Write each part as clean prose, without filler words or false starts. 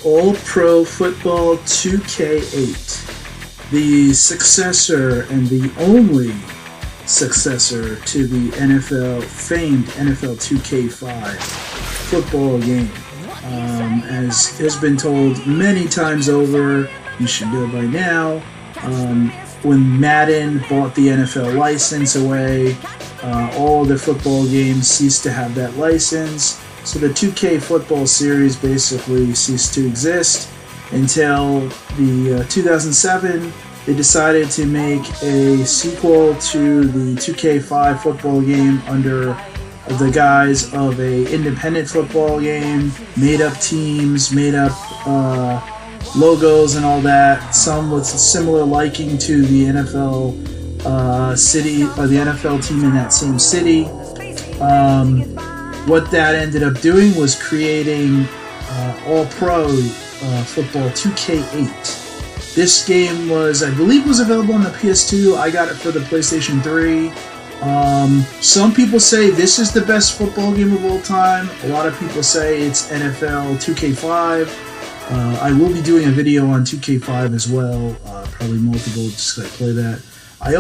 All Pro Football 2K8, the successor and the only successor to the famed NFL 2K5 football game. As has been told many times over, you should know by now, when Madden bought the NFL license away, all the football games ceased to have that license. So the 2K football series basically ceased to exist until the 2007. They decided to make a sequel to the 2K5 football game under the guise of a independent football game, made up teams, made up logos and all that, some with similar liking to the NFL city or the NFL team in that same city. What that ended up doing was creating All Pro Football 2K8. This game was, I believe, was available on the PS2. I got it for the PlayStation 3. Some people say this is the best football game of all time. A lot of people say it's NFL 2K5. I will be doing a video on 2K5 as well, probably multiple, just to play that. I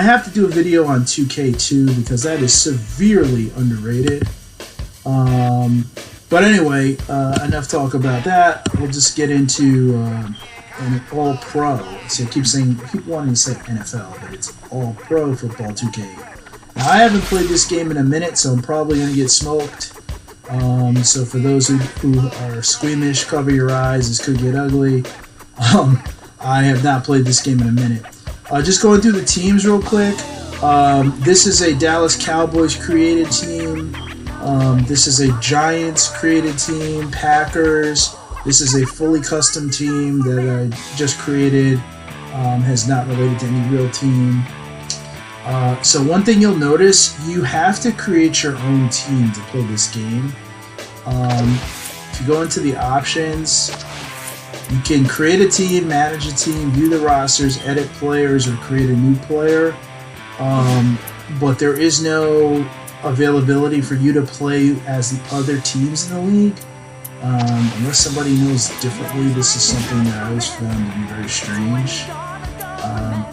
have to do a video on 2K2 because that is severely underrated. But anyway, enough talk about that. We'll just get into an All Pro. So I keep wanting to say NFL, but it's All Pro Football 2K. Now I haven't played this game in a minute, so I'm probably going to get smoked. So for those who are squeamish, cover your eyes. This could get ugly. I have not played this game in a minute. Just going through the teams real quick. This is a Dallas Cowboys created team. This is a Giants created team. Packers. This is a fully custom team that I just created. Has not related to any real team. So one thing you'll notice, you have to create your own team to play this game. If you go into the options, you can create a team, manage a team, view the rosters, edit players, or create a new player. But there is no availability for you to play as the other teams in the league. Unless somebody knows differently, this is something that I always found to be very strange.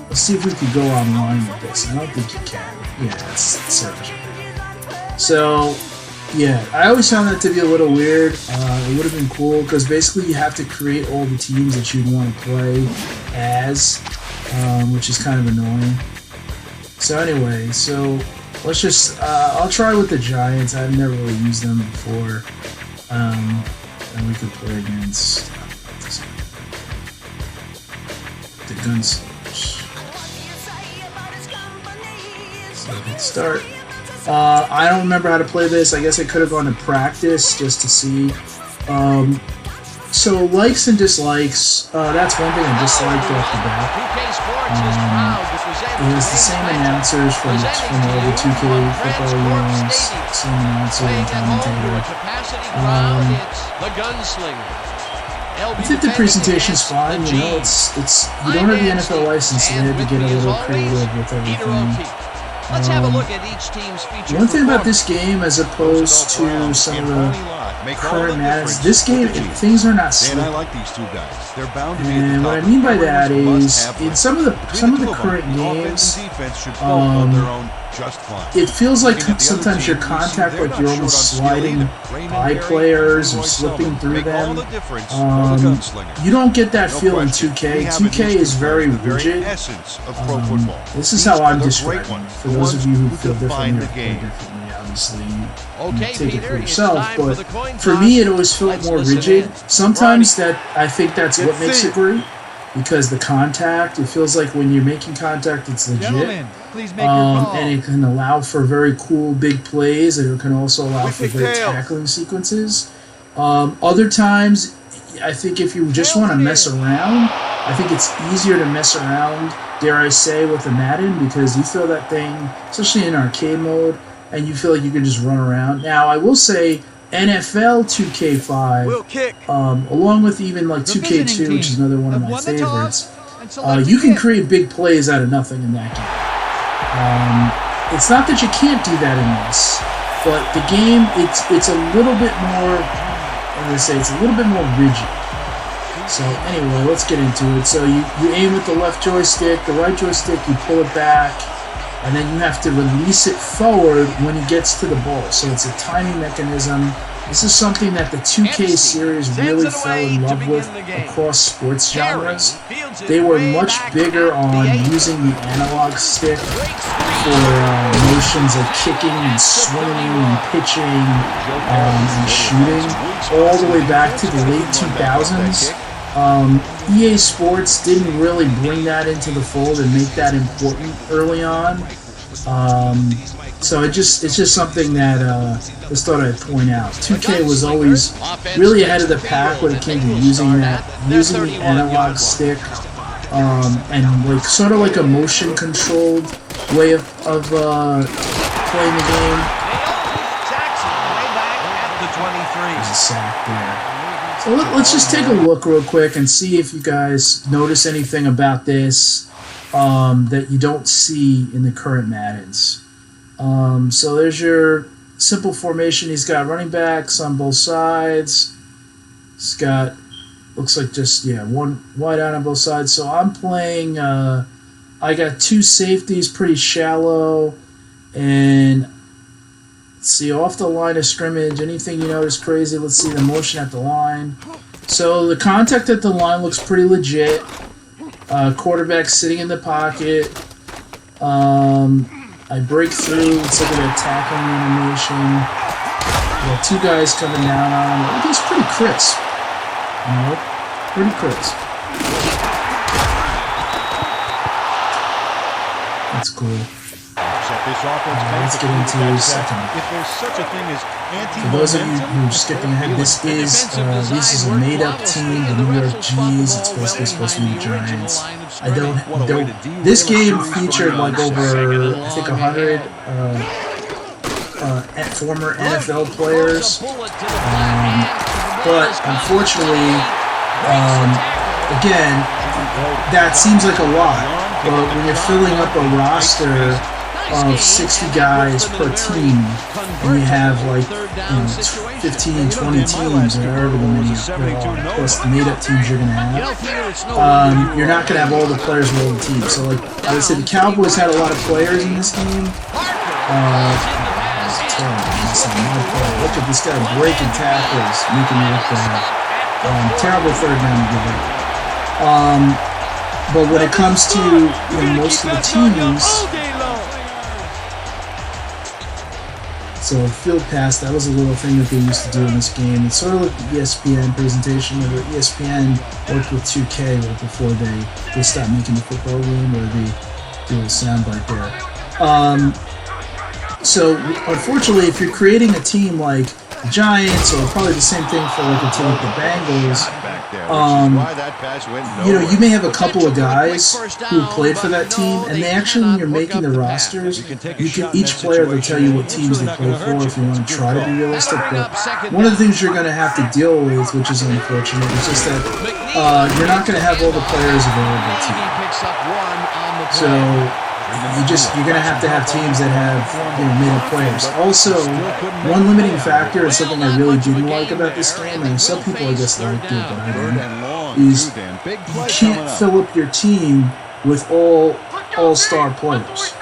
Let's see if we could go online with this. I don't think you can. Yeah, it's search. So, yeah, I always found that to be a little weird. It would have been cool because basically you have to create all the teams that you'd want to play as, which is kind of annoying. So anyway, let's just, I'll try with the Giants. I've never really used them before. And we could play against the Gunslingers. So let's start. I don't remember how to play this. I guess I could have gone to practice just to see. So likes and dislikes. That's one thing I disliked off the bat. It was the same announcers from all the 2K football games. Same announcer and commentator. I think the presentation's fine. You know, it's you don't have the NFL license, so they had to get a little creative with everything. One thing about this game, as opposed to some of the current Maddens, this game, things are not slick. And what I mean by that is, in some of the current games, it feels like sometimes your contact, like you're almost sliding by players or slipping through them. You don't get that feel in 2K. 2K is very rigid. This is how I'm describing it. For those of you who feel differently or play differently, obviously you take it for yourself. But for me, it always felt more rigid. Sometimes I think that's what makes it great, because the contact, it feels like when you're making contact, it's legit. And it can allow for very cool big plays, and it can also allow for great tackling sequences. Other times, I think if you just want to mess around, I think it's easier to mess around, dare I say, with the Madden, because you feel that thing, especially in arcade mode, and you feel like you can just run around. Now, I will say NFL 2K5, along with even like 2K2, which is another one of my favorites, you can create big plays out of nothing in that game. It's not that you can't do that in this, but the game, it's a little bit more I'm gonna say it's a little bit more rigid. So anyway, let's get into it. So you aim with the left joystick, the right joystick, you pull it back, and then you have to release it forward when he gets to the ball. So it's a timing mechanism. This is something that the 2K series really fell in love with across sports genres. They were much bigger on using the analog stick for motions like kicking and swinging and pitching and shooting, all the way back to the late 2000s. EA Sports didn't really bring that into the fold and make that important early on. So it's just something that I just thought I'd point out. 2K was always really ahead of the pack when it came to using the analog stick, and like sort of like a motion controlled way of playing the game. There's a sack there. So let's just take a look real quick and see if you guys notice anything about this that you don't see in the current Maddens. So there's your simple formation. He's got running backs on both sides. He's got, looks like just, one wide out on both sides. So I'm playing, I got two safeties pretty shallow, and let's see, off the line of scrimmage, anything you notice crazy, let's see the motion at the line. So the contact at the line looks pretty legit. Quarterback sitting in the pocket. I break through, it's like an tackling animation. Got two guys coming down on him. He's pretty crisp. Pretty crisp. That's cool. Let's get into second. For those of you who are skipping ahead, this is a made-up team, the New York G's. It's supposed to be the Giants. This game featured like over, I think, 100 former NFL players, but unfortunately, again, that seems like a lot. But when you're filling up a roster of 60 guys per team, and you have like 15, 20 teams, or however many plus the made-up teams you're going to have, you're not going to have all the players with all the teams. So like I would say, the Cowboys had a lot of players in this game. Look at this guy breaking tackles, making it look bad. Terrible third down to give up. But when it comes to most of the teams, so field pass, that was a little thing that they used to do in this game. It's sort of like the ESPN presentation, where ESPN worked with 2K right before they stopped making the football game, where they do a soundbite there. So unfortunately, if you're creating a team like the Giants, or probably the same thing for like a team like the Bengals, you may have a couple of guys who played for that team, and they actually, when you're making the rosters, each player will tell you what teams they play for if you want to try to be realistic. But one of the things you're going to have to deal with, which is unfortunate, is just that you're not going to have all the players available to you. So you're going to have teams that have made-up players. Also, one limiting factor, and something I really didn't like about this game, and some people I guess liked it, but I didn't, is you can't fill up your team with all-star players.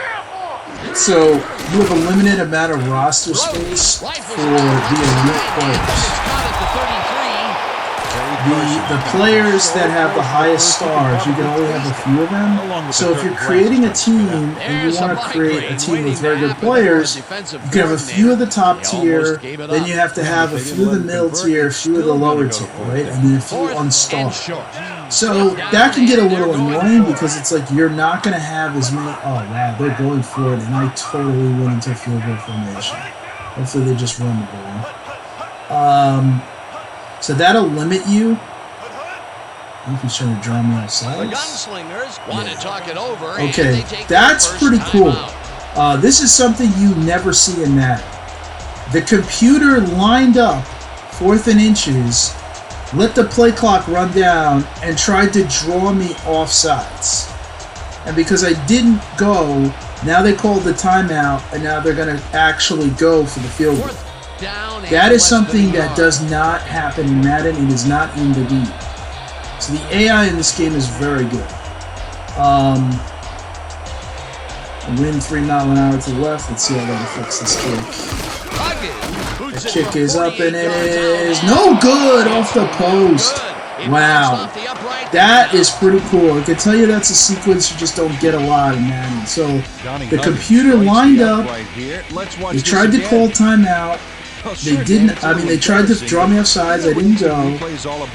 So you have a limited amount of roster space for the elite players. The players that have the highest stars, you can only have a few of them. So if you're creating a team and you want to create a team with very good players, you can have a few of the top tier, then you have to have a few of the middle tier, a few of the lower tier, right? And then a few on star. So that can get a little annoying, because it's like you're not going to have as many. Oh wow, they're going for it, and I totally went into field goal formation. Hopefully they just run the ball. So that'll limit you. I think he's trying to draw me off sides. Okay, that's pretty cool. This is something you never see in Madden. The computer lined up 4th and inches, let the play clock run down, and tried to draw me off sides. And because I didn't go, now they called the timeout, and now they're going to actually go for the field goal. That is something that does not happen in Madden. It is not in the game. So the AI in this game is very good. Wind 3 miles an hour to the left. Let's see how that affects this kick. The kick is up and it is no good off the post. Wow. That is pretty cool. I can tell you that's a sequence you just don't get a lot in Madden. So the computer lined up. They tried to call timeout. They didn't. I mean, they tried to draw me off sides. I didn't go.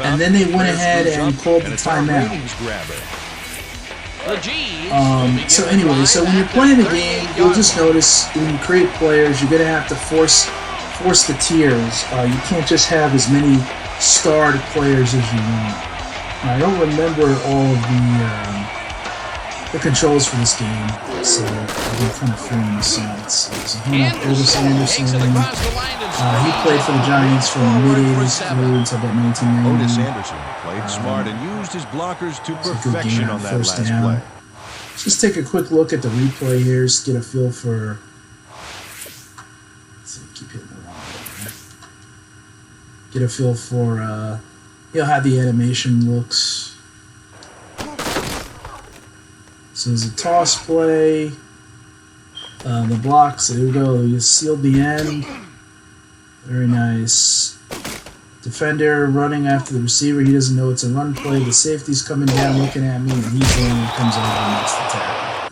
And then they went ahead and called the timeout. So anyway, so when you're playing the game, you'll just notice when you create players, you're gonna have to force the tiers. You can't just have as many starred players as you want. I don't remember all of the controls for this game, so I've been kind of figuring this out. So Otis Anderson, he played for the Giants from the mid-'80s through until about 1990. Otis Anderson played smart and used his blockers to perfection on that last play. Just take a quick look at the replay here, just get a feel for. Let's see, keep hitting the wrong button. Get a feel for how the animation looks. So there's a toss play. The blocks, there we go. You sealed the end. Very nice. Defender running after the receiver. He doesn't know it's a run play. The safety's coming down looking at me, and he's the one who comes over and makes the tackle.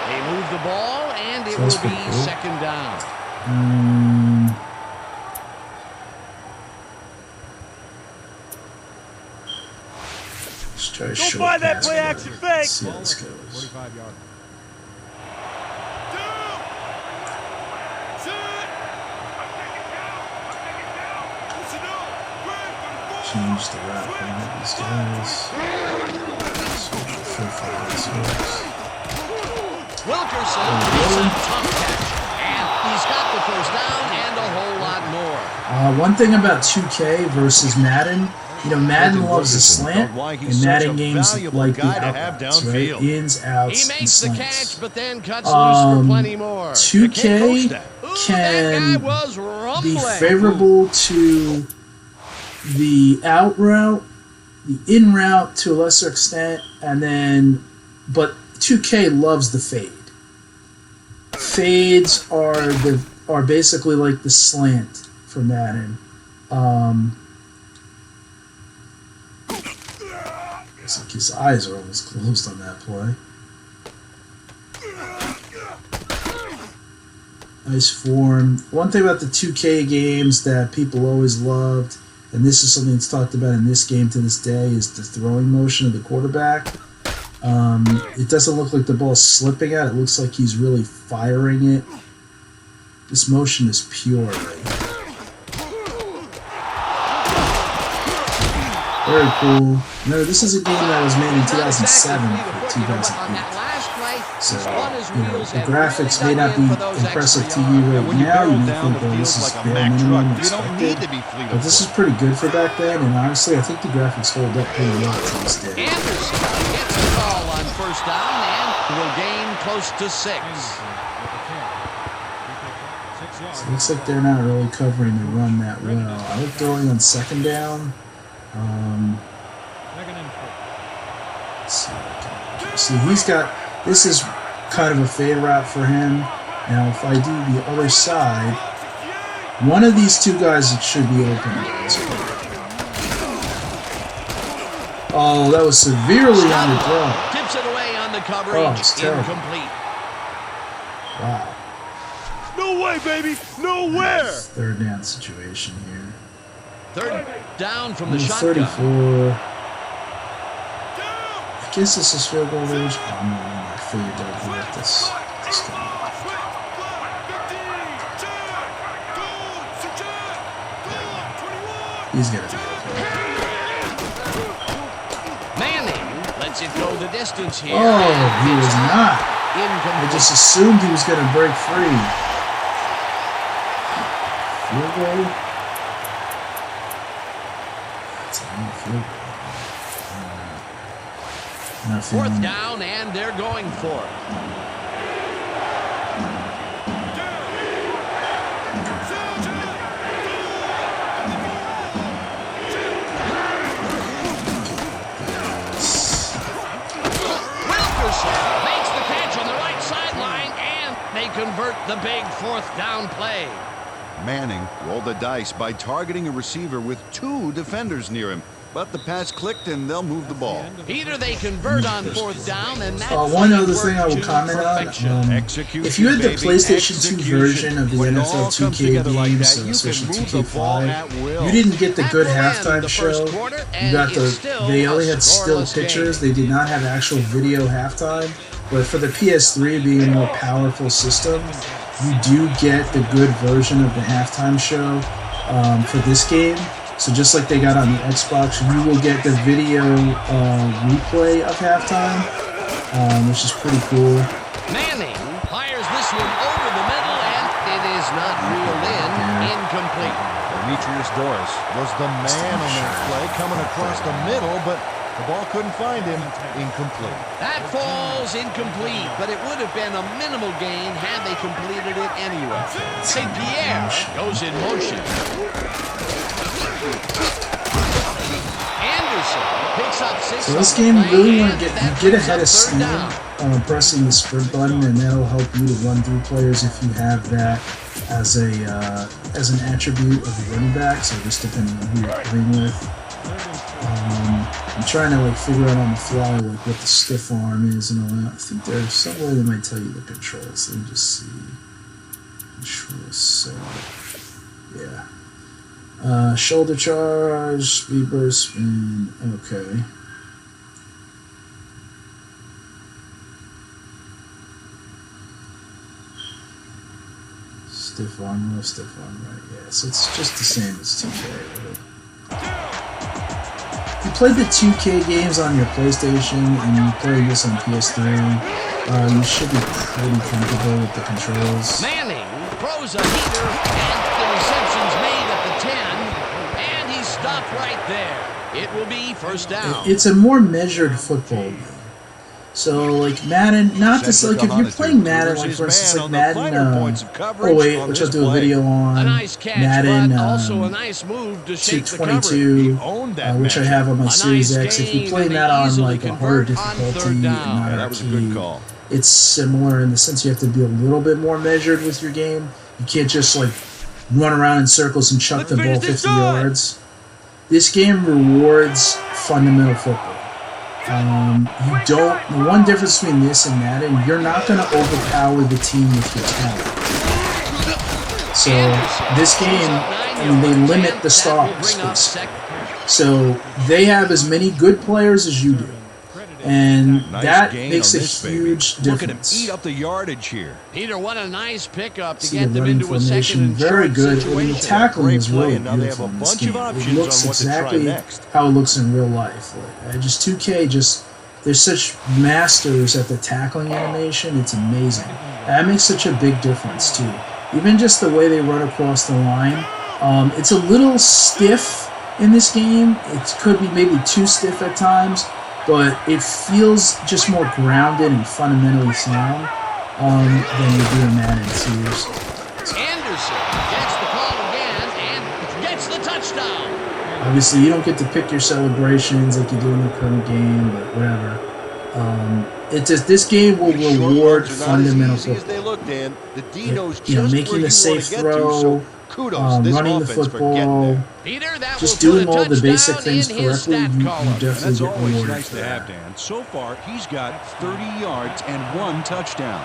They move the ball, and it will be cool. Second down. Let's try a short pass play action fake. See how this goes. 45-yard. Change the route for these guys. Wilkerson makes a tough catch, and he's got the first down and a whole lot more. One thing about 2K versus Madden, Madden loves the slant, and Madden games like the outs, right? Ins, outs, and slants. He makes the catch, but then cuts loose for plenty more. 2K can be favorable to the out route, the in route to a lesser extent, but 2K loves the fade. Fades are basically like the slant for Madden. Looks like his eyes are almost closed on that play. Nice form. One thing about the 2K games that people always loved, and this is something that's talked about in this game to this day, is the throwing motion of the quarterback. It doesn't look like the ball's slipping out. It looks like he's really firing it. This motion is pure right here. Very cool. Remember, this is a game that was made in 2007 for 2008. So, the graphics may not be impressive to you right now. You may think, well, this is bare minimum expected. But this is pretty good for back then, and honestly, I think the graphics hold up pretty well to this day. Anderson gets the ball on first down and will gain close to 6. So it looks like they're not really covering the run that well. I like throwing on second down. See, he's got, this is kind of a fade route for him. Now, if I do the other side, one of these two guys should be open. Oh, that was severely underthrown. Tips it away on the coverage. Oh, it's terrible. Incomplete. Wow. No way, baby! Nowhere! Third down situation here. Third down from the shotgun. 34. I guess this is field goal range. Oh, no, I figured I'd let this guy. He's gonna be okay. Manning lets it go the distance here. Oh, he was not. I just assumed he was gonna break free. Field goal. It's a new field goal. Fourth down, and they're going for it. convert the big 4th down play. Manning rolled the dice by targeting a receiver with 2 defenders near him. But the pass clicked, and they'll move the ball. Either they convert on 4th down, and that one other thing I will comment on, if you had the PlayStation 2 version of the NFL 2K games, especially 2K5, you didn't get the good halftime show. You got they only had still pictures. They did not have actual video halftime. But for the PS3 being a more powerful system, you do get the good version of the halftime show for this game. So just like they got on the Xbox, you will get the video replay of halftime, which is pretty cool. Manning fires this one over the middle, and it is not reeled in. Incomplete. Demetrius Doris was the man on that play, coming across the middle, but the ball couldn't find him. Incomplete. That falls incomplete, but it would have been a minimal gain had they completed it anyway. St. Pierre goes in motion. Anderson picks up 6. So this game, you really want to get ahead of steam pressing the sprint button, and that'll help you to run through players if you have that as an attribute of the running back. So just depending on who you're playing with. I'm trying to figure out on the fly what the stiff arm is and all that. I think there's some way they might tell you the controls. Let me just see. Control set. Yeah. Shoulder charge, speed burst, spin. Okay. Stiff arm, no stiff arm, right? Yeah, so it's just the same as 2K, really. If you played the 2K games on your PlayStation and you play this on PS3, you should be pretty comfortable with the controls. Manning throws a heater, and the reception's made at the 10, and he's stopped right there. It will be 1st down. It's a more measured football game. So, Madden, not this, if you're playing Madden, for instance, Madden, which I'll do a video on, Madden, also a nice move to shake 222, which I have on my Series X. If you play that on, a harder difficulty, not arcade, it's similar in the sense you have to be a little bit more measured with your game. You can't just, run around in circles and chuck the ball 50 yards. This game rewards fundamental football. The one difference between this and Madden, you're not going to overpower the team with your talent. So, this game, they limit the stars, basically. So, they have as many good players as you do. And that makes a huge difference. Eat up the yardage here. Peter, what a nice pickup to See get the them running into a second and very short good. situation. The tackling is really beautiful in this game. It looks exactly how it looks in real life. Just 2K, they're such masters at the tackling animation. It's amazing. That makes such a big difference too. Even just the way they run across the line. It's a little stiff in this game. It could be maybe too stiff at times, but it feels just more grounded and fundamentally sound than you do in Madden series. Anderson gets the call again and gets the touchdown. Obviously, you don't get to pick your celebrations like you do in the current game, but whatever. This game will reward fundamental football. Making the safe throw, running the football, just doing all the basic things correctly, you definitely get rewarded. Nice to have, Dan. So far, he's got 30 yards and 1 touchdown.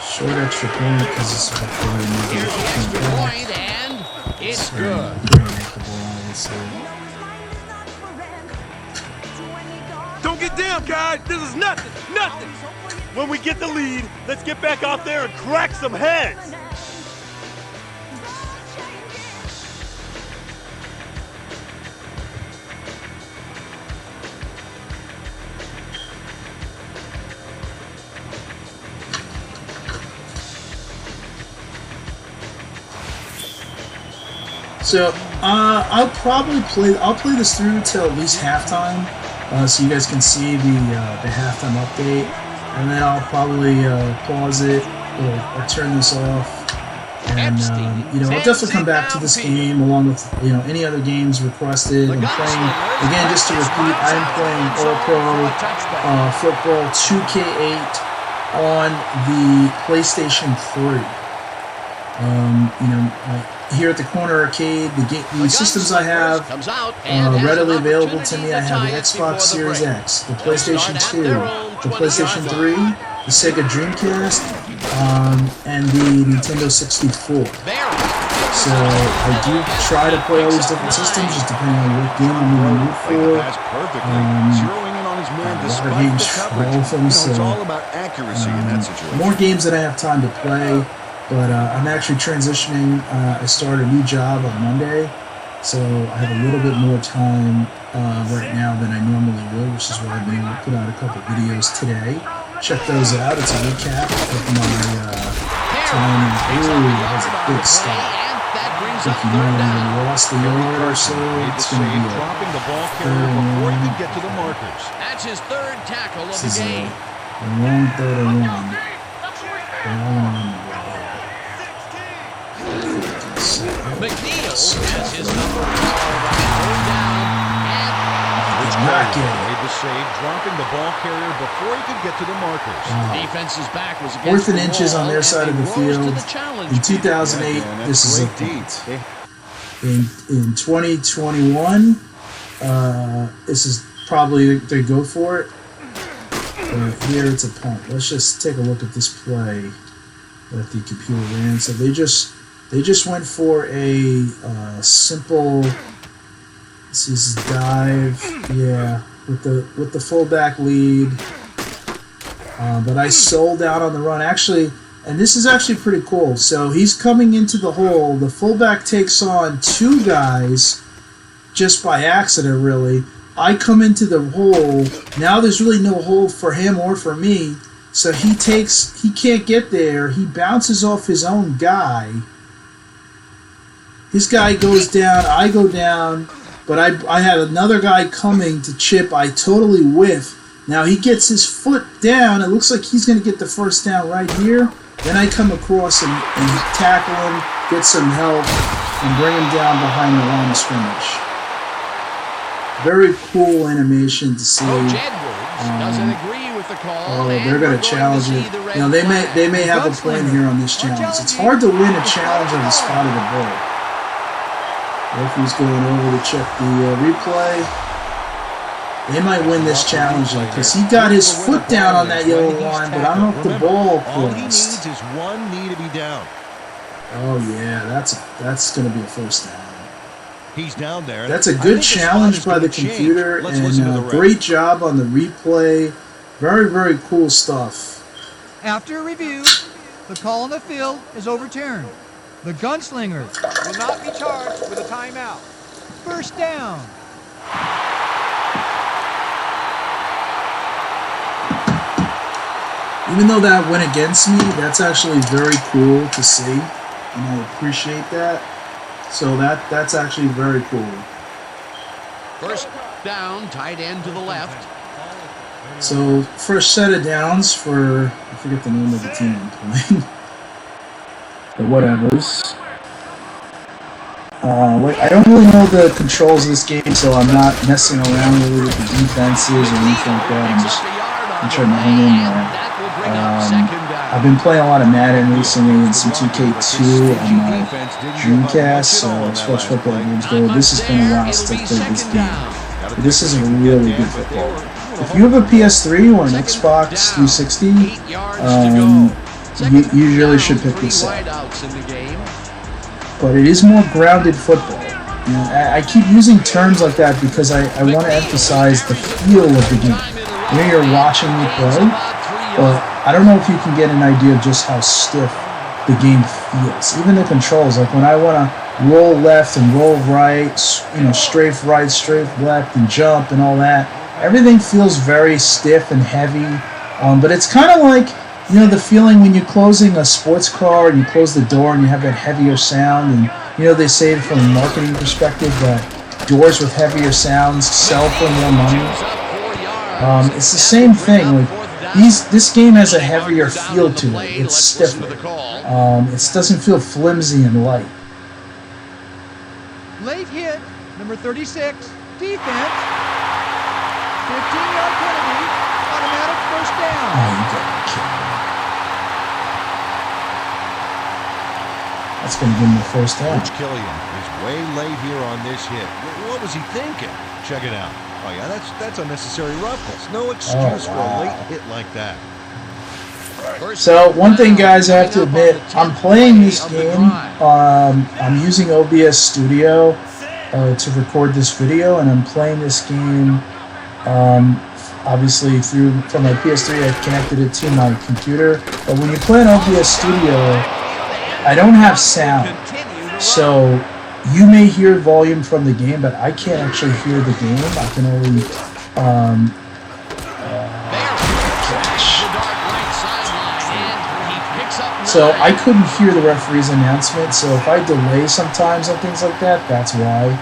Short extra point because it's a point, and it's good. Don't get down, guys. This is nothing. Nothing. When we get the lead, let's get back out there and crack some heads. So I'll play this through till at least halftime, so you guys can see the halftime update, and then I'll probably pause it or turn this off And you know, I'll definitely come back to this game along with any other games requested. I'm playing again, just to repeat, I am playing All Pro Football 2K8 on the PlayStation 3. Here at the Corner Arcade, the systems I have readily available to me. I have the Xbox Series X, the PlayStation 2, the PlayStation 3, the Sega Dreamcast, and the Nintendo 64. So I do try to play all these different systems, just depending on what game I'm in the mood for. A lot of games for all of them, so more games that I have time to play. But I'm actually transitioning. I started a new job on Monday, so I have a little bit more time right now than I normally would, which is why I've been able to put out a couple videos today. Check those out. It's a recap of my time. Ooh, that was a good stop. I think you might have lost the yard or so. It's going to be dropping the ball carrier before he can get to the markers. That's his third tackle of the game. A long third and one. McNeil has his number 12 down, and made the save, dropping the ball carrier before he could get to the markers. Defense's back was against 4th and inches on their side of the field. In 2008, this is a punt. In 2021, this is probably they go for it. But here it's a punt. Let's just take a look at this play that the computer ran. So they just went for a simple. This is dive, yeah, with the fullback lead. But I sold out on the run, actually, and this is actually pretty cool. So he's coming into the hole. The fullback takes on 2 guys just by accident, really. I come into the hole. Now there's really no hole for him or for me. So he can't get there. He bounces off his own guy. His guy goes down, I go down, but I had another guy coming to chip. I totally whiff. Now he gets his foot down. It looks like he's going to get the first down right here. Then I come across and tackle him, get some help, and bring him down behind the line of scrimmage. Very cool animation to see. doesn't agree with the call. They're going to challenge it. You know, they may have a plan here on this challenge. It's hard to win a challenge on the spot of the ball. Referee's going over to check the replay. They might win this challenge because he got his foot down on that yellow line, but I don't know if the ball crossed. All he needs is one knee to be down. Oh yeah, that's going to be a first down. He's down there. That's a good challenge by the computer, and great job on the replay. Very, very cool stuff. After review, the call on the field is overturned. The gunslinger will not be charged with a timeout. First down. Even though that went against me, that's actually very cool to see, and I appreciate that. So that's actually very cool. First down, tight end to the left. So first set of downs for, I forget the name of the team I'm playing. But whatevers. I don't really know the controls of this game, so I'm not messing around really with the defenses or anything like that. I'm trying to hang in there. I've been playing a lot of Madden recently and some 2K2 on my Dreamcast, so as far as football games go, this has been a while since I played this game. But this is a really good football. If you have a PS3 or an Xbox 360, you really should pick this up. But it is more grounded football. You know, I keep using terms like that because I want to emphasize the feel of the game. You know, you're watching me play, but I don't know if you can get an idea of just how stiff the game feels. Even the controls, like when I want to roll left and roll right, you know, strafe right, strafe left, and jump and all that, everything feels very stiff and heavy. But it's kind of like, you know, the feeling when you're closing a sports car and you close the door and you have that heavier sound. And, you know, they say from a marketing perspective that doors with heavier sounds sell for more money. It's the same thing. Like, This game has a heavier feel to it. It's stiffer. It doesn't feel flimsy and light. Late hit, number 36, defense. 15-yard penalty, automatic first down. Oh, you gotta be kidding me. That's going to give him the first down. Coach Killian is way late here on this hit. What was he thinking? Check it out. Oh, yeah, that's unnecessary roughness. No excuse for a late hit like that. So, one thing, guys, I have to admit, I'm playing this game. I'm using OBS Studio to record this video, and I'm playing this game, obviously, from my PS3. I've connected it to my computer. But when you play in OBS Studio, I don't have sound. So, you may hear volume from the game, but I can't actually hear the game. I can only so I couldn't hear the referee's announcement. So if I delay sometimes and things like that, that's why.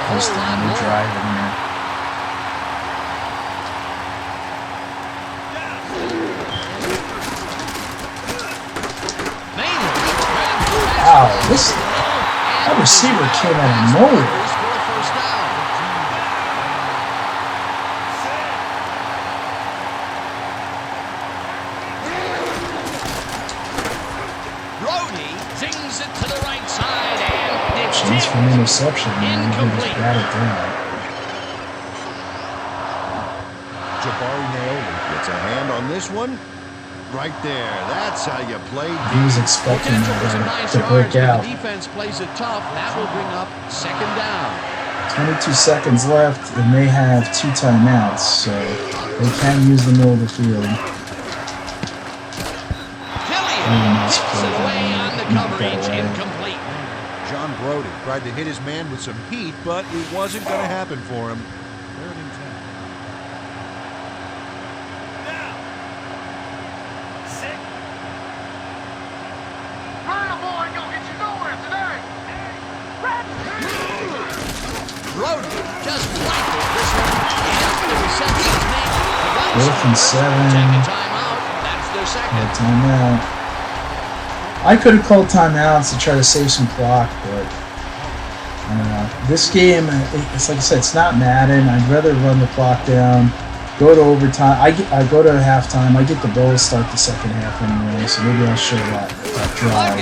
First time we drive in here. Wow, that receiver came out of nowhere. Brody zings it to the right side, and it's Chance for an interception, man. He just got it down. Jabari Naoli Gets a hand on this one. Right there. That's how you play. He was expecting to break out. The defense plays it tough. That will bring up second down. 22 seconds left, and they have 2 timeouts, so they can use the middle of the field. Killian hits it away on the coverage, incomplete. John Brody tried to hit his man with some heat, but it wasn't going to happen for him. Brody just rifled this one. And the reception's made. 4th and 7. Take a timeout. That's their second. Timeout. I could have called timeouts to try to save some clock, but I don't know. This game, it's like I said, it's not Madden. I'd rather run the clock down, go to overtime. I go to halftime. I get the ball to start the second half anyway, so maybe I'll show that drive.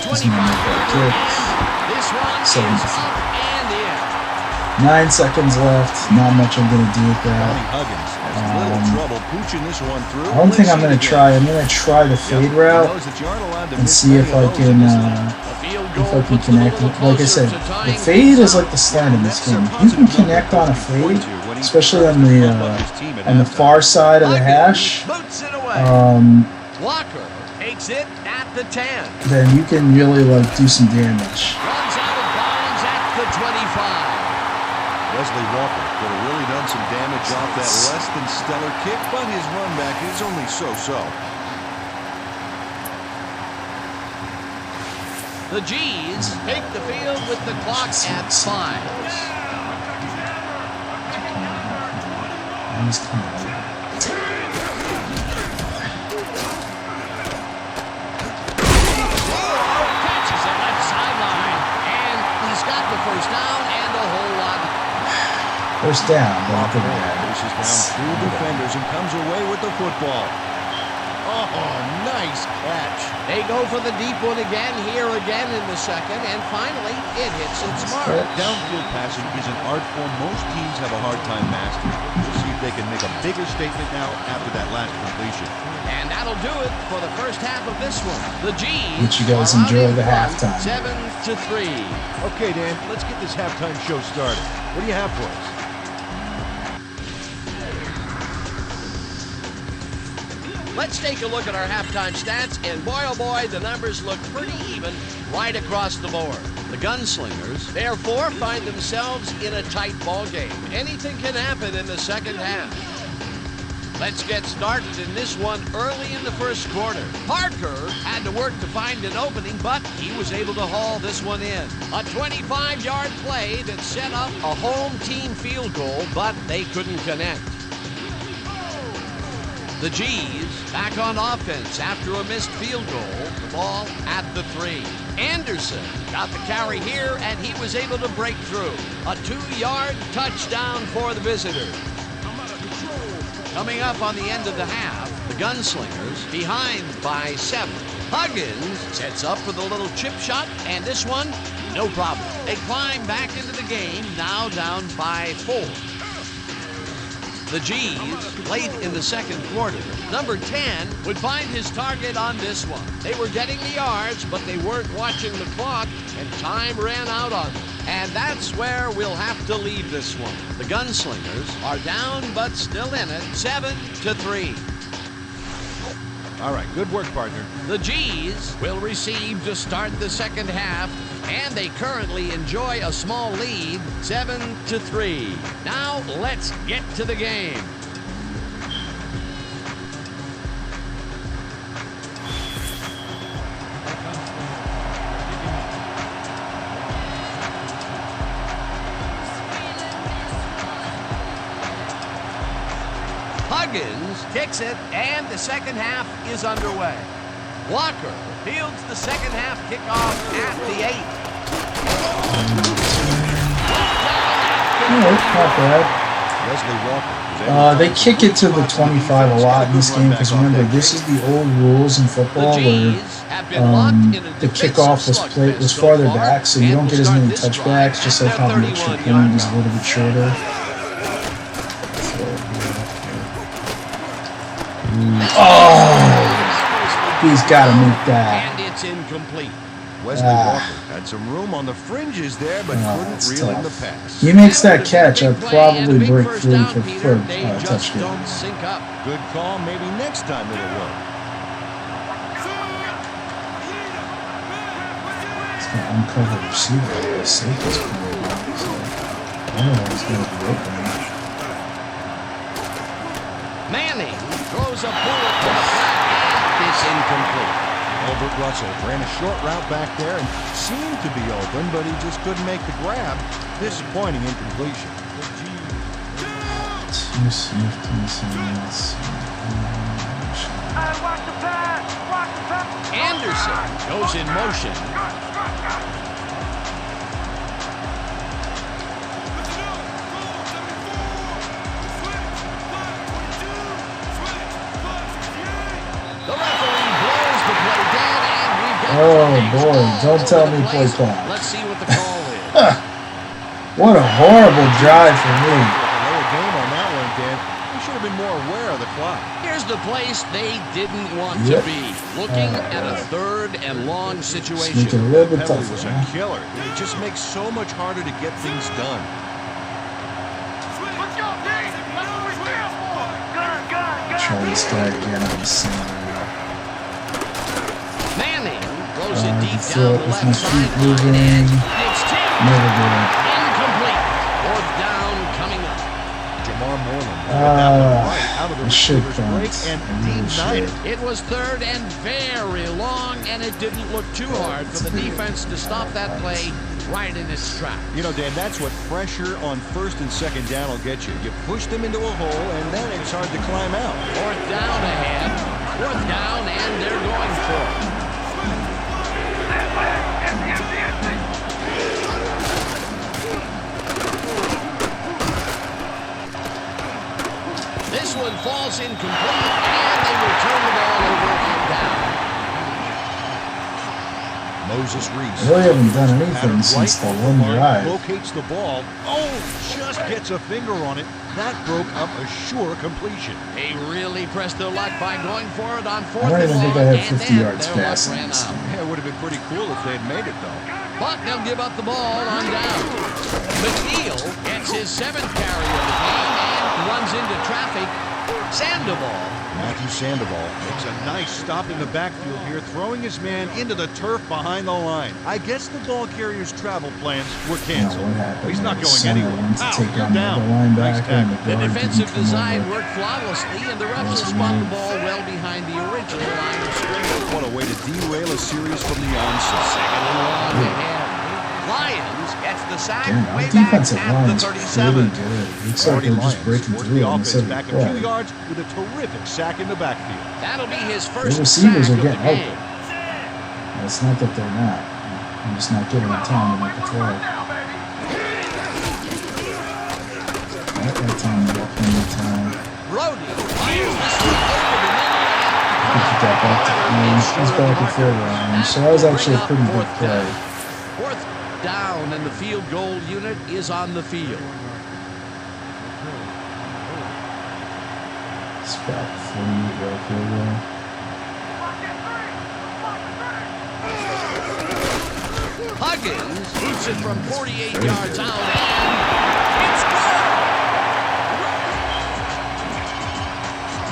He's gonna make that kick. 7 9 seconds left. Not much I'm going to do with that. I don't think I'm going to try. I'm going to try the fade route and see if I can connect. Like I said, the fade is like the slant in this game. If you can connect on a fade, especially on the far side of the hash, Walker takes it at the 10. then you can really do some damage. Runs out of bounds at the 25. Wesley Walker could have really done some damage off that less than stellar kick, but his run back is only so-so. The G's take the field with the clock at 5. He's coming. Catches it left sideline, and he's got the first down and a whole lot. First down, but Walker pushes down 2 defenders and comes away with the football. Oh, nice catch. They go for the deep one again here again in the second, and finally it hits its mark. Downfield passing is an art form most teams have a hard time mastering. We'll see if they can make a bigger statement now after that last completion. And that'll do it for the first half of this one. The G's. Did you guys enjoy the halftime? 7-3. Okay, Dan, let's get this halftime show started. What do you have for us? Let's take a look at our halftime stats, and boy, oh boy, the numbers look pretty even right across the board. The Gunslingers, therefore, find themselves in a tight ball game. Anything can happen in the second half. Let's get started in this one early in the first quarter. Parker had to work to find an opening, but he was able to haul this one in. A 25-yard play that set up a home team field goal, but they couldn't connect. The G's back on offense after a missed field goal. The ball at the 3. Anderson got the carry here, and he was able to break through. A 2-yard touchdown for the visitors. Coming up on the end of the half, the Gunslingers behind by 7. Huggins sets up for the little chip shot, and this one, no problem. They climb back into the game, now down by 4. The G's, late in the second quarter, number 10 would find his target on this one. They were getting the yards, but they weren't watching the clock, and time ran out on them. And that's where we'll have to leave this one. The Gunslingers are down, but still in it, 7-3. All right, good work, partner. The G's will receive to start the second half, and they currently enjoy a small lead, 7-3. Now let's get to the game. Huggins kicks it, and the second half is underway. Walker fields the second half kickoff at the 8. No, it's not bad. Wesley Walker. They kick it to the 25 a lot in this game because remember, this is the old rules in football where the kickoff was farther back, so you don't get as many touchbacks, just like how the extra point is a little bit shorter. Oh, he's got to make that. And it's incomplete. Wesley Walker had some room on the fringes there, but couldn't reel in the pass. He makes that catch, I'd probably break free for They just touchdown. don't sync up. Good call. Maybe next time it'll work. He's got an uncovered receiver. The safety's coming out, so I don't know what's going to be open. Manning throws a bullet to the flat, and it's incomplete. Albert Russell ran a short route back there and seemed to be open, but he just couldn't make the grab. Disappointing incompletion. Two safeties and this. Anderson goes in motion. The referee blows the play dead, and we've got Oh boy, don't tell me play clock. Let's see what the call is. What a horrible drive for me. Lower game on that one, Dan. We should have been more aware of the clock. Here's the place they didn't want to be. Looking at a 3rd and long situation. Make it a little bit Penalty was tougher. a killer. It just makes so much harder to get things done. Try this guy again on the center. Manning throws it deep throw down it the with my left feet sideline, moving. and it's tipped. Never good. Incomplete. 4th down coming up. Jamar Moreland got that one right out of the I should receiver's break bounce. and I really denied it. It was 3rd and very long, and it didn't look too hard for the defense to stop that play right in its tracks. You know, Dan, that's what pressure on 1st and 2nd down will get you. You push them into a hole, and then it's hard to climb out. 4th down ahead. 4th down, and they're going for it. This one falls incomplete, and they will turn the ball over on down. Moses Reese. Really haven't done anything Pattern since right the off one mark, drive. locates the ball. Oh, just gets a finger on it. That broke up a sure completion. They really pressed their luck by going for it on 4th I don't and even think long, I had and 50 then yards their luck passing ran this out. game. Yeah, it would have been pretty cool if they'd made it, though. But they'll give up the ball on down. McNeil gets his 7th carry of the game and runs into traffic. Sanders Sandoval. Matthew Sandoval makes a nice stop in the backfield here, throwing his man into the turf behind the line. I guess the ball carrier's travel plans were canceled. He's not going anywhere. To take You're down the down. Nice linebacker tackle. and The guard defensive didn't come design over. worked flawlessly, and the refs will spot the ball well behind the original line of scrimmage. What a way to derail a series from the onset. Second and long ahead. Lions gets the sack Damn, our way back defensive at the line's 37. really good. Looks like Marty they're just Lyons breaking worked through the on offense the back a play. few yards with a terrific sack in the backfield. That'll be his The first receivers sack are of the getting game. open. It's not that they're not. I'm just not giving them time to make the throw. Not that time to get plenty of time. Brody fires this one over the middle. I think he got back to he's back in field range. So that was actually a pretty good play. Fourth down, and the field goal unit is on the field. It's about 40 field goal. Huggins boots it from 48 yards out, and it's good.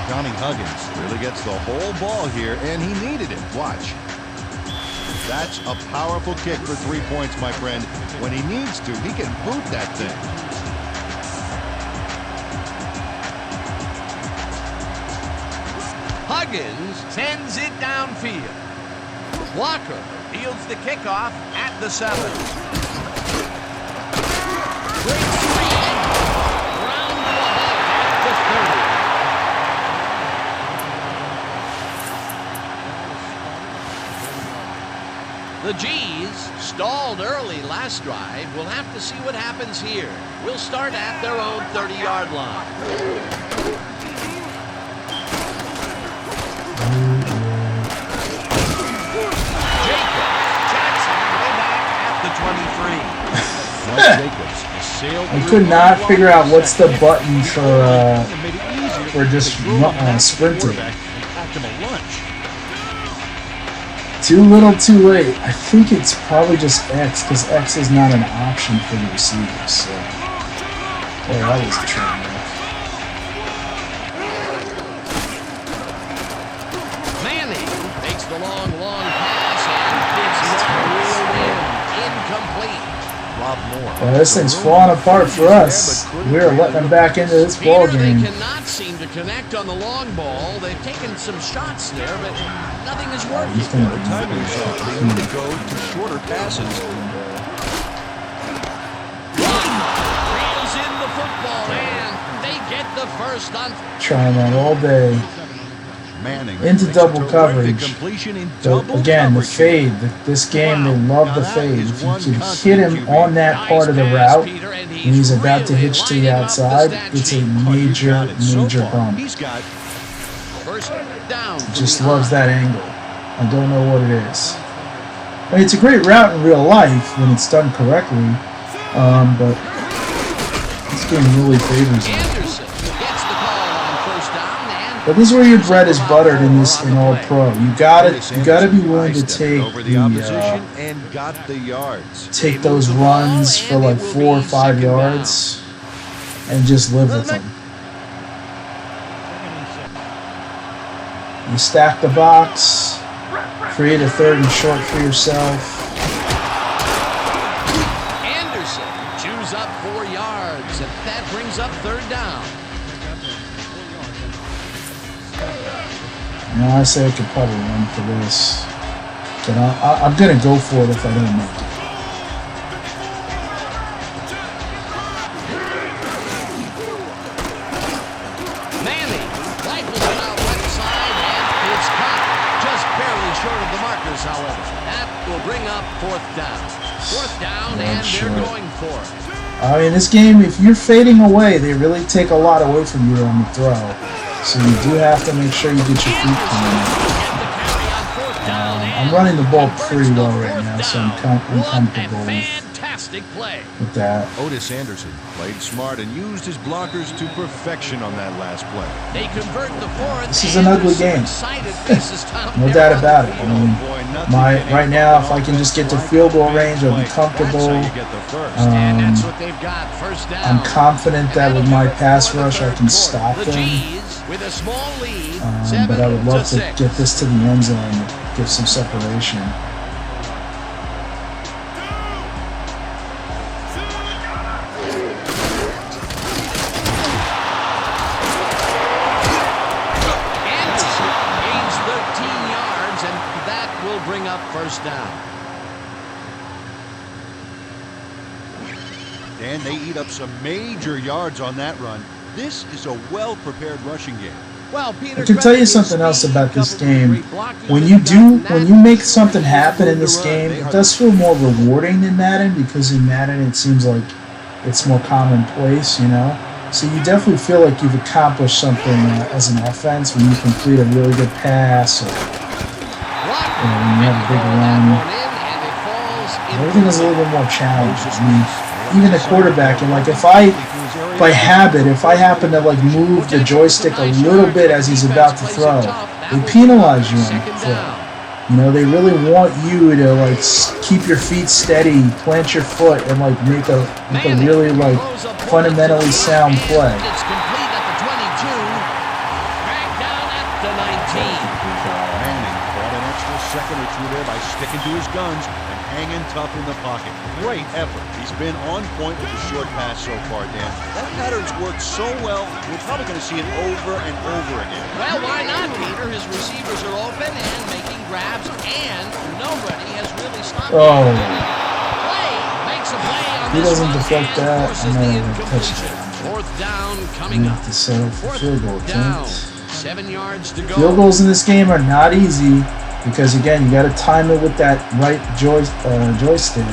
Johnny Huggins Really gets the whole ball here, and he needed it. Watch. That's a powerful kick for 3 points, my friend. When he needs to, he can boot that thing. Huggins sends it downfield. Walker fields the kickoff at the 7. Breaks free and round to about the 30. The G's stalled early last drive. We'll have to see what happens here. We'll start at their own 30-yard line. I could not figure out what's the button for just sprinting. Too little, too late. I think it's probably just X because X is not an option for the receivers. So, boy, that was a train wreck. Manning makes the long pass and it's not reeled in. Incomplete. Rob Moore. Well, this thing's falling apart for us. We're letting them back into this ball Peter, game. they cannot seem to connect on the long ball. They've taken some shots there, but nothing is working. He's gonna They need to go to shorter passes. Reels in the football, and they get the first on. trying that all day. Manning Into makes a double terrific coverage. completion in But double again, the coverage. fade. This game, they love the Now that fade. is If you one can constant hit him QB. on that part of the Nice route, pass, Peter, and and he's about to really hitch to the lining up outside, stat it's a sheet. major, Got it so major far. bump. He's got First down. from Just behind. loves that angle. I don't know what it is. I mean, it's a great route in real life when it's done correctly, but this game really favors him. Anderson gets the call on first down, and But this is where your bread is buttered in this in all pro. You gotta be willing to take over the opposition and got the yards. take those runs for like 4 or 5 yards and just live with them. You stack the box, create a third and short for yourself. Anderson chews up 4 yards, and that brings up third down. You know, I say I could probably run for this, but I'm gonna go for it if I don't make it. Manning rifles it out right side, and it's caught just barely short of the markers, however. That will bring up fourth down. Fourth down, and Short. they're going for it. I mean, this game, if you're fading away, they really take a lot away from you on the throw. So you do have to make sure you get your feet clean. I'm running the ball pretty well right now, so I'm comfortable with Fantastic play. with that. Otis Anderson played smart and used his blockers to perfection on that last play. They convert the fourth. This is an ugly game. No No doubt about it. I mean, right now, if I can just get to field goal range, I'll be comfortable. And that's what they've got. First down. I'm confident that with my pass rush, I can stop The them. G's with a small lead. But I would love to 7-6. get this to the end zone and give some separation. Anderson gains 13 yards, and that will bring up first down. Dan, they eat up some major yards on that run. This is a well-prepared rushing game. Well, Peter, I can tell you something else about this game. When you make something happen in this game, it does feel more rewarding than Madden, because in Madden it seems like it's more commonplace, you know? So you definitely feel like you've accomplished something as an offense when you complete a really good pass, or when you have a big run. Everything is a little bit more challenging. I mean, even the quarterback, and like by habit, if I happen to like move the joystick a little bit as he's about to throw, they penalize you on the throw. You know, they really want you to like keep your feet steady, plant your foot, and like make a really like fundamentally sound play. It's complete at the 22. Back down at the 19. Manning bought an extra second or two there by sticking to his guns and hanging tough in the pocket. Great effort. He's been on point with the short pass so far, Dan. That pattern's worked so well, we're probably going to see it over and over again. Well, why not, Peter? His receivers are open and making grabs, and nobody has really stopped Oh. him. Makes a play on He this doesn't one deflect and that, forces and the then a incompletion. touchdown. Fourth down You coming up. have to settle for Fourth field goal down. attempt. 7 yards to go. Field goals in this game are not easy, because again, you got to time it with that right joystick.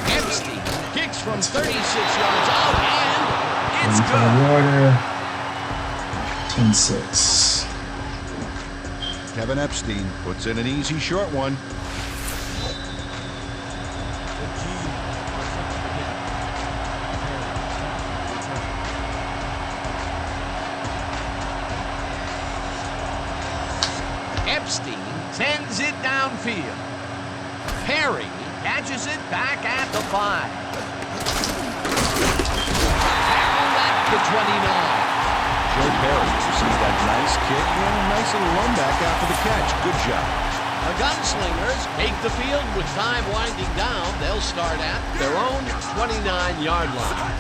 Epstein kicks from 36 yards out, and it's 35 good. yarder. 10-6. Kevin Epstein puts in an easy short one. Epstein sends it downfield. Perry catches it back at the 5. Down at the 29. Joe Perry receives that nice kick and a nice little run back after the catch. Good job. The Gunslingers take the field with time winding down. They'll start at their own 29-yard line.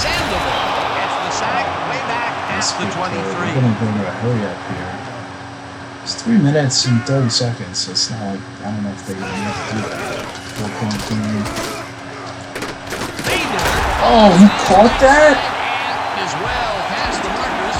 Sandoval gets the sack way back at the 23. We're going to go to a hurry up here. It's 3 minutes and 30 seconds, so it's not like, I don't know if they really have to do that. 4-point game. Oh, he caught that? As well past the markers.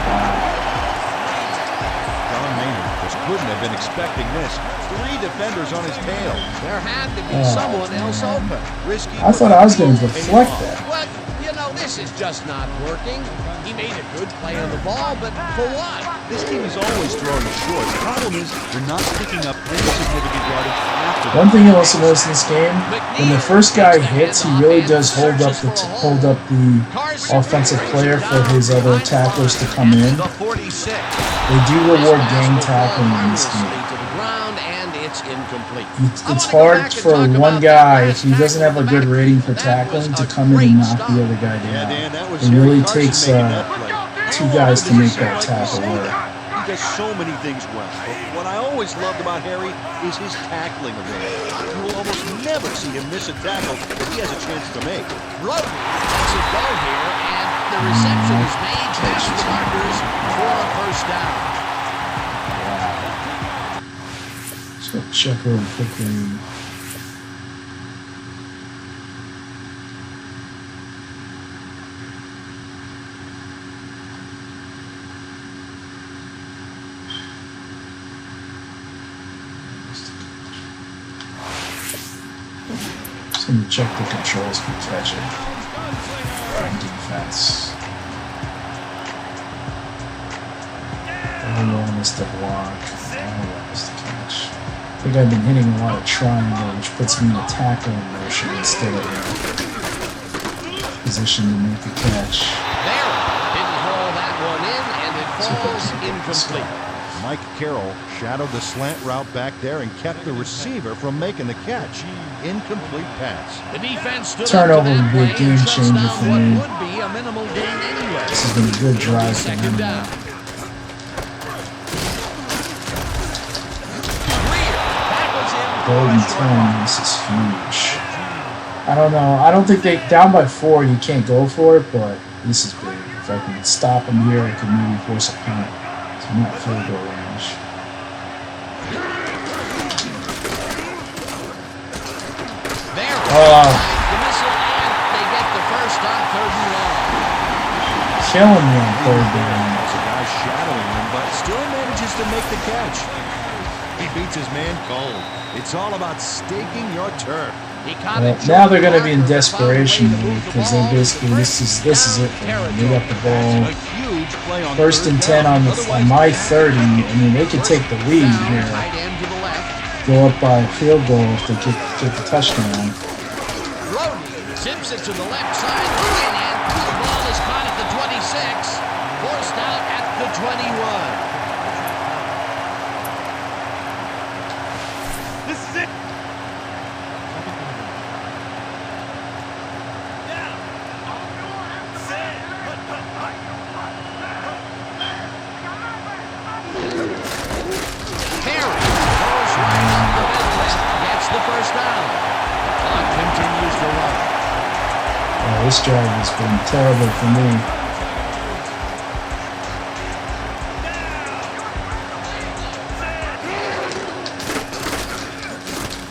John Maynard just couldn't have been expecting this. 3 defenders on his tail. There had to be someone else open. Risky. I thought I was going to deflect that. But, you know, this is just not working. He made a good play on the ball, but for what? This team is always throwing short. The problem is they're not picking up any significant yardage after. One thing you'll also notice in this game, when the first guy hits, he really does hold up the offensive player for his other tacklers to come in. The 46. They do reward gang tackling in this game. To the ground, and it's incomplete. It's hard for one guy, if he doesn't have a good rating for tackling, to come in and knock the other guy Yeah, down. Dan, that was It Harry really Carson takes making that play. 2 guys to make that tackle work. He does so many things well. But what I always loved about Harry is his tackling ability. You will almost never see him miss a tackle that he has a chance to make. Roden lets it go here, and the reception is made past the markers for a first down. Let's go check really quickly. Just going to check the controls for catching. on defense. Oh, I missed the block. Oh, I missed the catch. I think I've been hitting a lot of triangle, which puts me in a tackling motion instead of a position to make the catch. There, didn't haul that one in, and it falls incomplete. Mike Carroll shadowed the slant route back there and kept the receiver from making the catch. Incomplete pass. The defense stood Turnover up to would be a that game play and shuts changer down for what me. would be a minimal gain anyway. This has been a good drive for Second them. down. Third and 10, this is huge. I don't know. I don't think they down by 4. You can't go for it, but this is big. If I can stop them here, I could maybe force a punt. So I'm not field goal range. There. Oh, The missile, and they get the first on 3rd and long. killing me on 3rd down. There's a guy shadowing him, but still manages to make the catch. He beats his man cold. It's all about staking your turf. He caught Well, it now short they're going to of be the in marker, desperation found a way to mode move the because they ball. basically this is it for them. They got the ball. That's a huge play on 1st and 10 on my 30. I mean, they could take the lead here. Tight end to the left. Go up by a field goal if they get the touchdown. Brody zips it to the left sideline, and the ball is caught at the 26, forced out at the 21. This is it. Perry goes right up the middle and gets the first down. The clock continues to run. This drive has been terrible for me.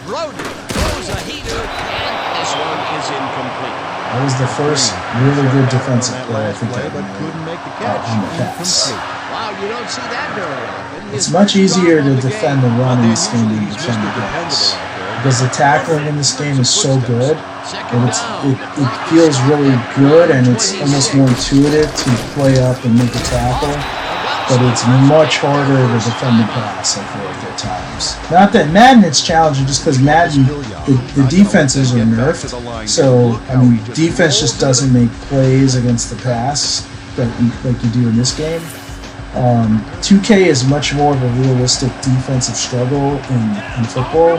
Brody throws a heater, and this one is incomplete. That was the first really good defensive play I think I but made couldn't make the catch. on the pass. Incomplete. Wow, you don't see that very often. It's His much first easier stop on to the defend game. the run in this game than He's defend Mr. the pass. Dependable out there. Because the tackling in this game is so good, Second and down. it feels really good, and it's almost more intuitive to play up and make a tackle. But it's much harder to defend the pass, I feel like, at times. Not that Madden it's challenging, just because Madden, the defenses are nerfed. So, I mean, defense just doesn't make plays against the pass like you do in this game. 2K is much more of a realistic defensive struggle in football.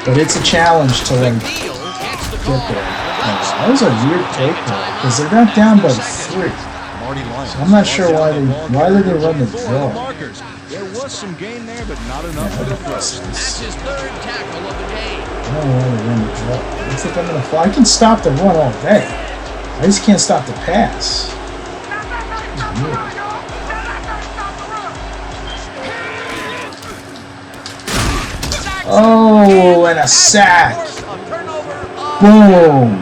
But it's a challenge to like get there. That was a weird play call because they're not down by 3. So I'm not sure why did they run the draw. There was some gain there, but not enough for the first. That's his 3rd tackle of the game. I don't know why they run the draw. Looks like I'm gonna fly. I can stop the run all day. I just can't stop the pass. It's weird. Oh, and a sack. Boom.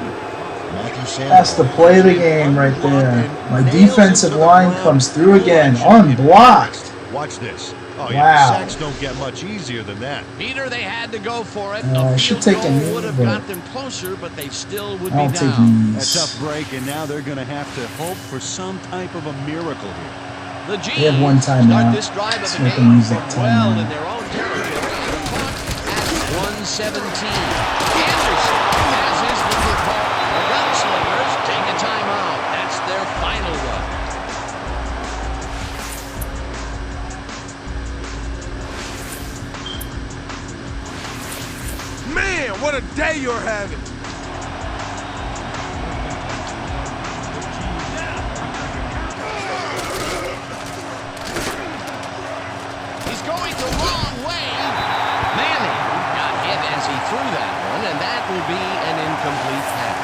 That's the play of the game right there. My defensive line comes through again, unblocked. Watch this. Oh, Wow. yeah, sacks don't get much easier than that. Peter, they had to go for it. I A should field take a goal knee, would have but got them closer, but they still would I'll be take down. A knees. tough break, and now they're going to have to hope for some type of a miracle here. The G's They have one timeout. start this drive of Let's the make them game use that from well timeout. in their own territory. The clock at 1:17. Anderson has his number called. The Gunslingers take a timeout. That's their final one. Man, what a day you're having. He's going the wrong way. Manning got hit as he threw that one, and that will be an incomplete pass.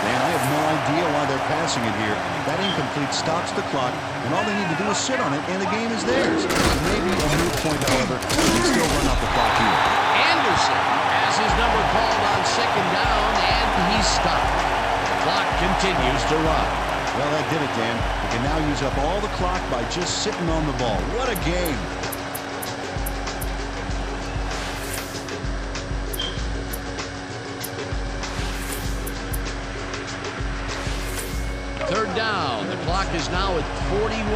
Man, I have no idea why they're passing it here. That incomplete stops the clock, and all they need to do is sit on it, and the game is theirs. Maybe a moot point, however, they can still run off the clock here. Anderson has his number called on 2nd down, and he's stopped. The clock continues to run. Well, that did it, Dan. They can now use up all the clock by just sitting on the ball. What a game. third down. The clock is now at 41.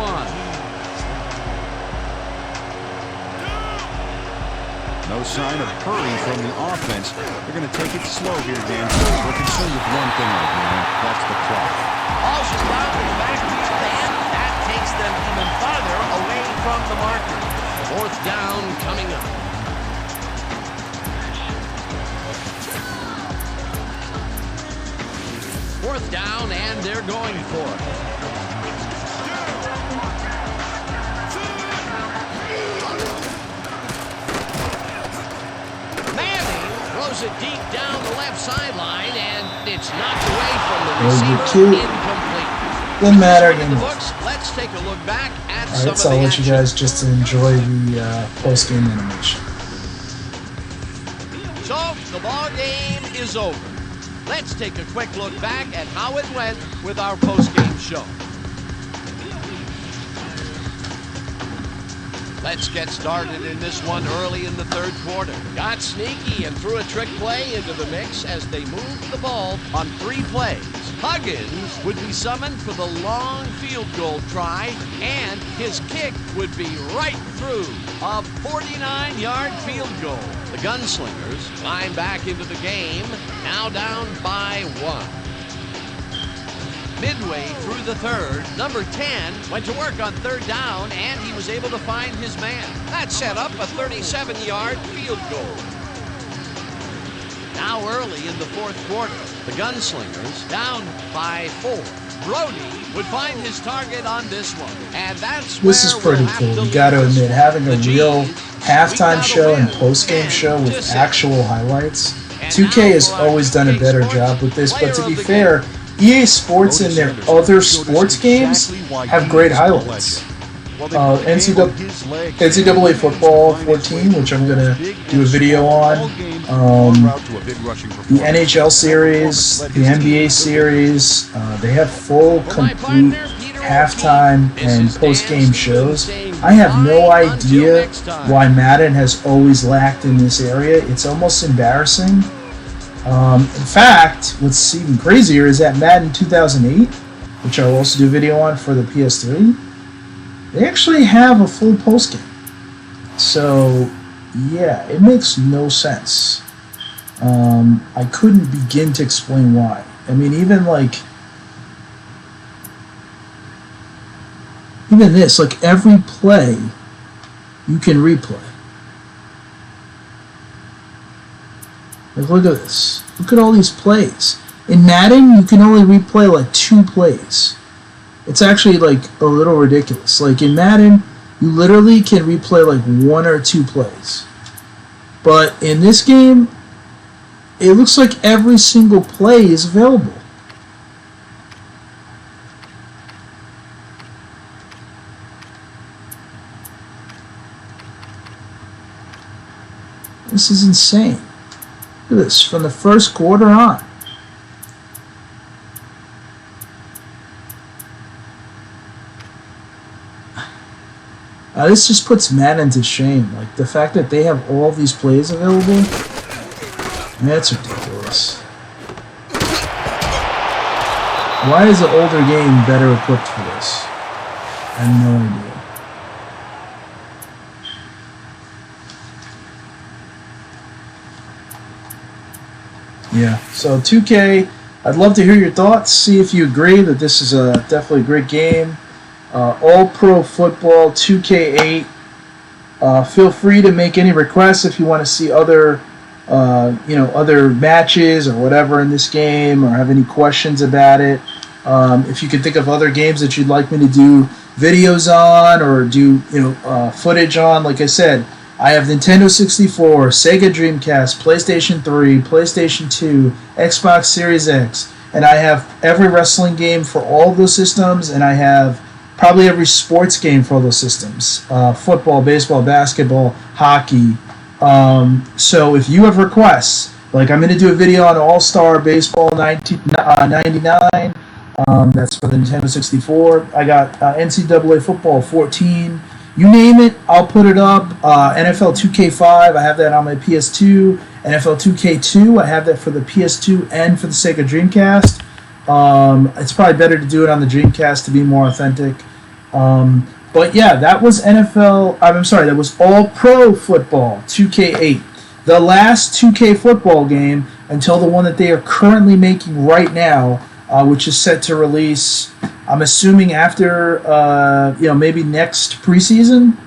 No sign of hurry from the offense. They're going to take it slow here, Dan. We're concerned with one thing right now. That's the clock. Balls is down in the backfield, and that takes them even farther away from the marker. Fourth down coming up. Fourth down, and they're going for it. Throws it deep down the left sideline, and it's knocked away from the receiver. Incomplete. Doesn't matter. The books. Let's take a look back at All some right, of so the I'll let action. you guys just enjoy the post-game animation. So the ball game is over. Let's take a quick look back at how it went with our post-game show. Let's get started in this one early in the third quarter. Got sneaky and threw a trick play into the mix as they moved the ball on 3 plays. Huggins would be summoned for the long field goal try, and his kick would be right through a 49-yard field goal. The Gunslingers climb back into the game, now down by 1. Midway through the third, number 10 went to work on third down, and he was able to find his man. That set up a 37-yard field goal. Now early in the fourth quarter, the Gunslingers down by 4. Brody would find his target on this one, and that's This is pretty cool. You got to admit, having a real halftime show and post-game show with actual highlights. 2K has always done a better job with this, but to be fair, EA Sports and their other sports games have great highlights. NCAA Football 14, which I'm going to do a video on, the NHL series, the NBA series, they have full, complete halftime and post-game shows. I have no idea why Madden has always lacked in this area. It's almost embarrassing. In fact, what's even crazier is that Madden 2008, which I'll also do a video on for the PS3, they actually have a full postgame. So, yeah, it makes no sense. I couldn't begin to explain why. I mean, even this, like every play, you can replay. Like, look at this. Look at all these plays. In Madden, you can only replay like 2 plays. It's actually like a little ridiculous. Like in Madden, you literally can replay like 1 or 2 plays. But in this game, it looks like every single play is available. This is insane. Look at this, from the first quarter on. This just puts Madden to shame. Like, the fact that they have all these plays available, that's ridiculous. Why is the older game better equipped for this? I have no idea. Yeah, so 2K, I'd love to hear your thoughts, see if you agree that this is definitely a great game. All-Pro Football 2K8. Feel free to make any requests if you want to see other, other matches or whatever in this game, or have any questions about it. If you can think of other games that you'd like me to do videos on or do footage on, like I said, I have Nintendo 64, Sega Dreamcast, PlayStation 3, PlayStation 2, Xbox Series X, and I have every wrestling game for all those systems, and I have probably every sports game for all those systems. Football, baseball, basketball, hockey. So if you have requests, like I'm going to do a video on All-Star Baseball 99, that's for the Nintendo 64. I got NCAA Football 14. You name it, I'll put it up. NFL 2K5, I have that on my PS2. NFL 2K2, I have that for the PS2 and for the Sega Dreamcast. It's probably better to do it on the Dreamcast to be more authentic. But yeah, that was that was All Pro Football 2K8. The last 2K football game until the one that they are currently making right now, which is set to release, I'm assuming after, maybe next preseason.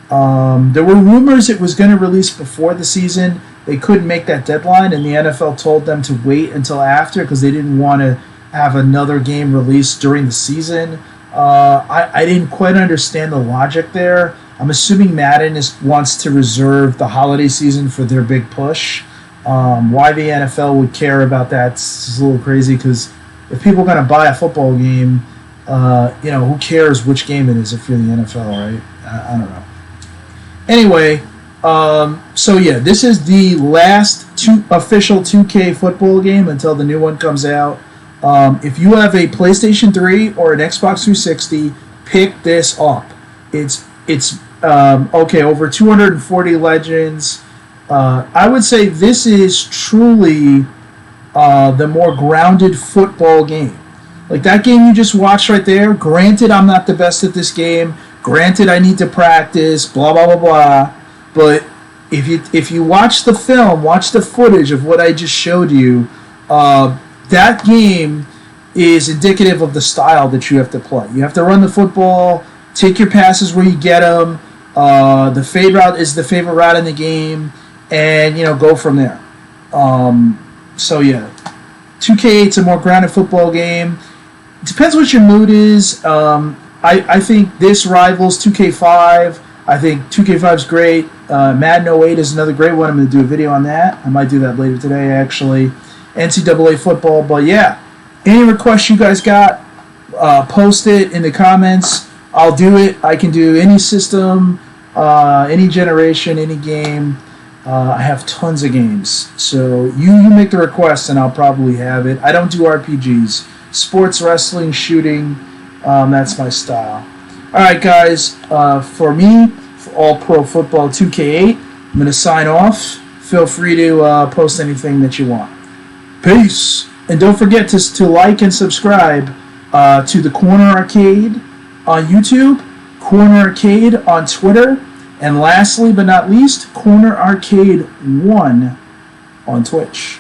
There were rumors it was going to release before the season. They couldn't make that deadline, and the NFL told them to wait until after because they didn't want to have another game released during the season. I didn't quite understand the logic there. I'm assuming Madden wants to reserve the holiday season for their big push. Why the NFL would care about that's a little crazy because if people are going to buy a football game, who cares which game it is if you're the NFL, right? I don't know. Anyway, this is the last official 2K football game until the new one comes out. If you have a PlayStation 3 or an Xbox 360, pick this up. It's over 240 legends. I would say this is truly the more grounded football game. Like that game you just watched right there, granted I'm not the best at this game, granted I need to practice, blah, blah, blah, blah, but if you watch the film, watch the footage of what I just showed you, that game is indicative of the style that you have to play. You have to run the football, take your passes where you get them, the fade route is the favorite route in the game, and, go from there. 2K8's a more grounded football game. It depends what your mood is. I think this rivals 2K5. I think 2K5's great. Madden 08 is another great one. I'm going to do a video on that. I might do that later today, actually. NCAA football. But yeah, any requests you guys got, post it in the comments. I'll do it. I can do any system, any generation, any game. I have tons of games. So you make the request and I'll probably have it. I don't do RPGs. Sports, wrestling, shooting, that's my style. Alright guys, for me, for All Pro Football 2K8, I'm going to sign off. Feel free to post anything that you want. Peace! And don't forget to like and subscribe to the Corner Arcade on YouTube, Corner Arcade on Twitter, and lastly but not least, Corner Arcade 1 on Twitch.